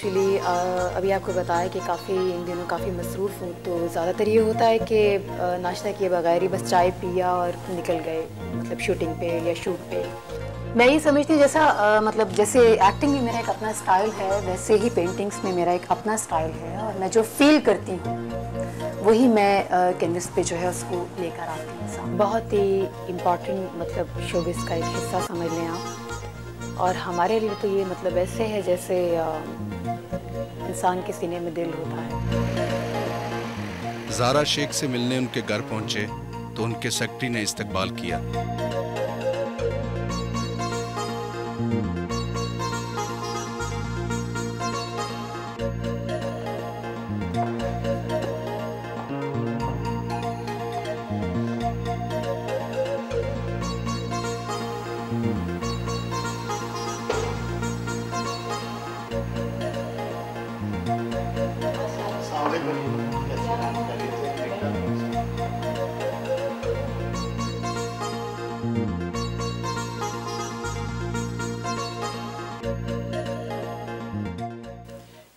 Actually अभी आपको बताया कि काफ़ी इन दिनों काफ़ी मसरूफ़ हूँ, तो ज़्यादातर ये होता है कि नाश्ता किए बगैर ही बस चाय पिया और निकल गए, मतलब शूटिंग पे या शूट पे। मैं ये समझती हूँ जैसा मतलब जैसे एक्टिंग में मेरा एक अपना स्टाइल है, वैसे ही पेंटिंग्स में मेरा एक अपना स्टाइल है और मैं जो फील करती हूँ वही मैं कैनवस पे जो है उसको लेकर आती हूँ सामने। बहुत ही इम्पॉर्टेंट मतलब शोबिज़ का एक हिस्सा समझ लें आप। और हमारे लिए तो ये मतलब ऐसे है जैसे इंसान के सीने में दिल होता है। ज़ारा शेख से मिलने उनके घर पहुंचे तो उनके सेक्रेटरी ने इस्तकबाल किया।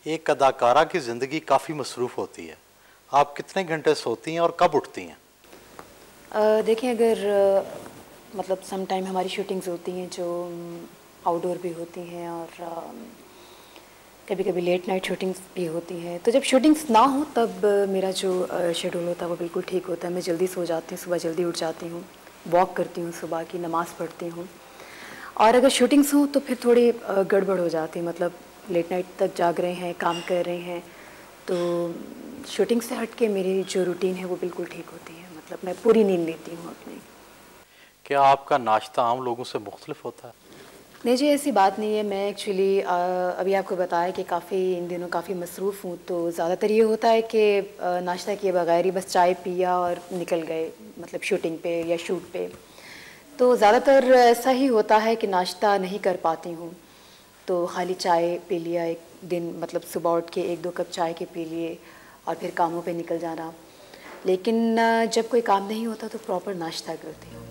एक अदाकारा की ज़िंदगी काफ़ी मसरूफ़ होती है। आप कितने घंटे सोती हैं और कब उठती हैं? देखिए अगर मतलब सम टाइम हमारी शूटिंग्स होती हैं जो आउटडोर भी होती हैं और कभी कभी लेट नाइट शूटिंग्स भी होती हैं, तो जब शूटिंग्स ना हो तब मेरा जो शेड्यूल होता है वो बिल्कुल ठीक होता है। मैं जल्दी सो जाती हूँ, सुबह जल्दी उठ जाती हूँ, वॉक करती हूँ, सुबह की नमाज़ पढ़ती हूँ। और अगर शूटिंग्स हो तो फिर थोड़ी गड़बड़ हो जाती है, मतलब लेट नाइट तक जाग रहे हैं, काम कर रहे हैं, तो शूटिंग से हट के मेरी जो रूटीन है वो बिल्कुल ठीक होती है, मतलब मैं पूरी नींद लेती हूँ अपनी। क्या आपका नाश्ता आम लोगों से मुख्तलिफ होता है? नहीं जी, ऐसी बात नहीं है। मैं एक्चुअली अभी आपको बताया कि काफ़ी इन दिनों काफ़ी मसरूफ़ हूँ, तो ज़्यादातर ये होता है कि नाश्ता किए बगैर ही बस चाय पिया और निकल गए, मतलब शूटिंग पे या शूट पे। तो ज़्यादातर ऐसा ही होता है कि नाश्ता नहीं कर पाती हूँ, तो खाली चाय पी लिया एक दिन, मतलब सुबह उठ के 1-2 कप चाय के पी लिए और फिर कामों पे निकल जाना। लेकिन जब कोई काम नहीं होता तो प्रॉपर नाश्ता करती हूँ।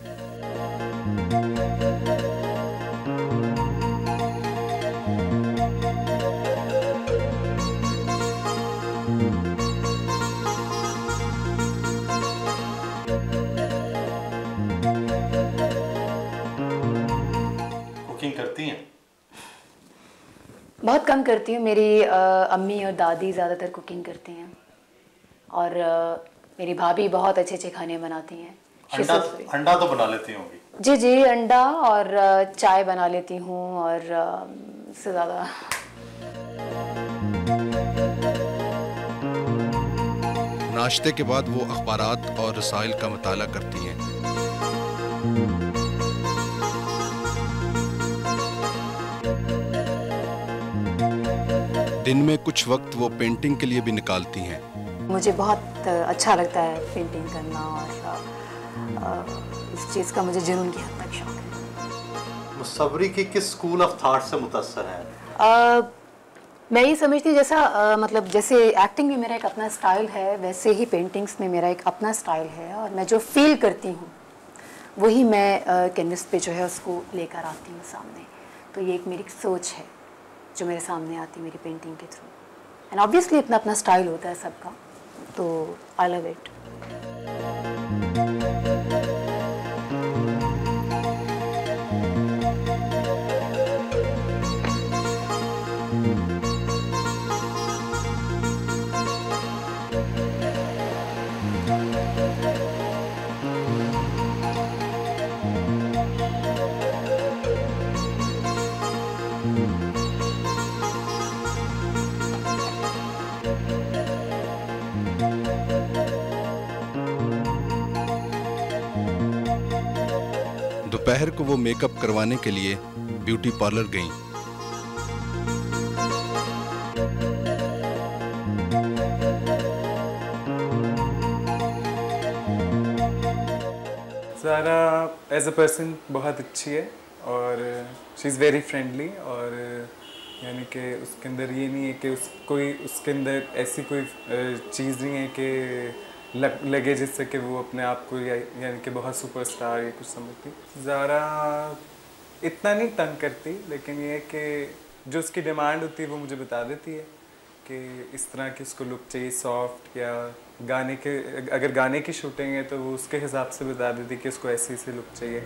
कुकिंग करती हैं? बहुत कम करती हूँ। मेरी अम्मी और दादी ज़्यादातर कुकिंग करती हैं और मेरी भाभी बहुत अच्छे खाने बनाती हैं। अंडा अंडा तो बना लेती होंगी? जी जी, अंडा और चाय बना लेती हूँ और इससे ज़्यादा। नाश्ते के बाद वो अखबारात और रसाइल का मुताला करती हैं। दिन में कुछ वक्त वो पेंटिंग के लिए भी निकालती हैं। मुझे बहुत अच्छा लगता है पेंटिंग करना और इस चीज़ का मुझे जुनून की हद तक शौक है। मुसव्वरी की किस स्कूल ऑफ थॉट से मुतासर हैं? मैं ये समझती हूँ जैसा मतलब जैसे एक्टिंग में मेरा एक अपना स्टाइल है, वैसे ही पेंटिंग्स में मेरा एक अपना स्टाइल है और मैं जो फील करती हूँ वही मैं कैनवस पे जो है उसको लेकर आती हूँ सामने। तो ये एक मेरी सोच है जो मेरे सामने आती है मेरी पेंटिंग के थ्रू। एंड ऑब्वियसली अपना अपना स्टाइल होता है सबका, तो आई लव इट। दोपहर को वो मेकअप करवाने के लिए ब्यूटी पार्लर गईं। ज़ारा एज अ पर्सन बहुत अच्छी है और शी इज़ वेरी फ्रेंडली, और यानी कि उसके अंदर ये नहीं है कि उसके अंदर ऐसी कोई चीज़ नहीं है कि लगे जिससे कि वो अपने आप को यानी कि बहुत सुपरस्टार या कुछ समझती। ज़ारा इतना नहीं तंग करती, लेकिन ये है कि जो उसकी डिमांड होती है वो मुझे बता देती है कि इस तरह की उसको लुक चाहिए सॉफ्ट, या गाने के अगर गाने की शूटिंग है तो वो उसके हिसाब से बता देती है कि उसको ऐसी ऐसी लुक चाहिए।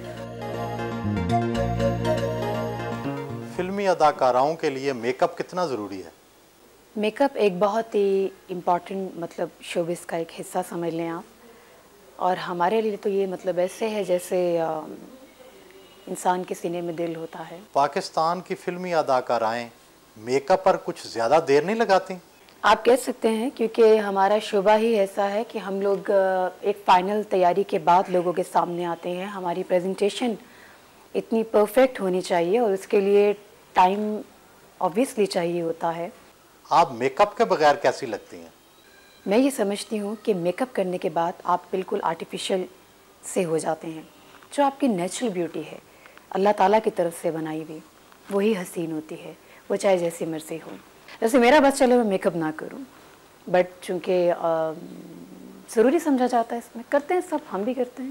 फिल्मी अदाकाराओं के लिए मेकअप कितना ज़रूरी है? मेकअप एक बहुत ही इम्पॉर्टेंट मतलब शोबिस का एक हिस्सा समझ लें आप। और हमारे लिए तो ये मतलब ऐसे है जैसे इंसान के सीने में दिल होता है। पाकिस्तान की फिल्मी अदाकाराएं मेकअप पर कुछ ज़्यादा देर नहीं लगाती? आप कह सकते हैं, क्योंकि हमारा शोबा ही ऐसा है कि हम लोग एक फ़ाइनल तैयारी के बाद लोगों के सामने आते हैं। हमारी प्रेजेंटेशन इतनी परफेक्ट होनी चाहिए और उसके लिए टाइम ऑब्वियसली चाहिए होता है। आप मेकअप के बगैर कैसी लगती हैं? मैं ये समझती हूँ कि मेकअप करने के बाद आप बिल्कुल आर्टिफिशियल से हो जाते हैं। जो आपकी नेचुरल ब्यूटी है अल्लाह ताला की तरफ से बनाई हुई, वही हसीन होती है, वो चाहे जैसी मर्जी हो। वैसे मेरा बस चले मैं मेकअप ना करूं, बट चूँकि ज़रूरी समझा जाता है इसमें, करते हैं सब, हम भी करते हैं।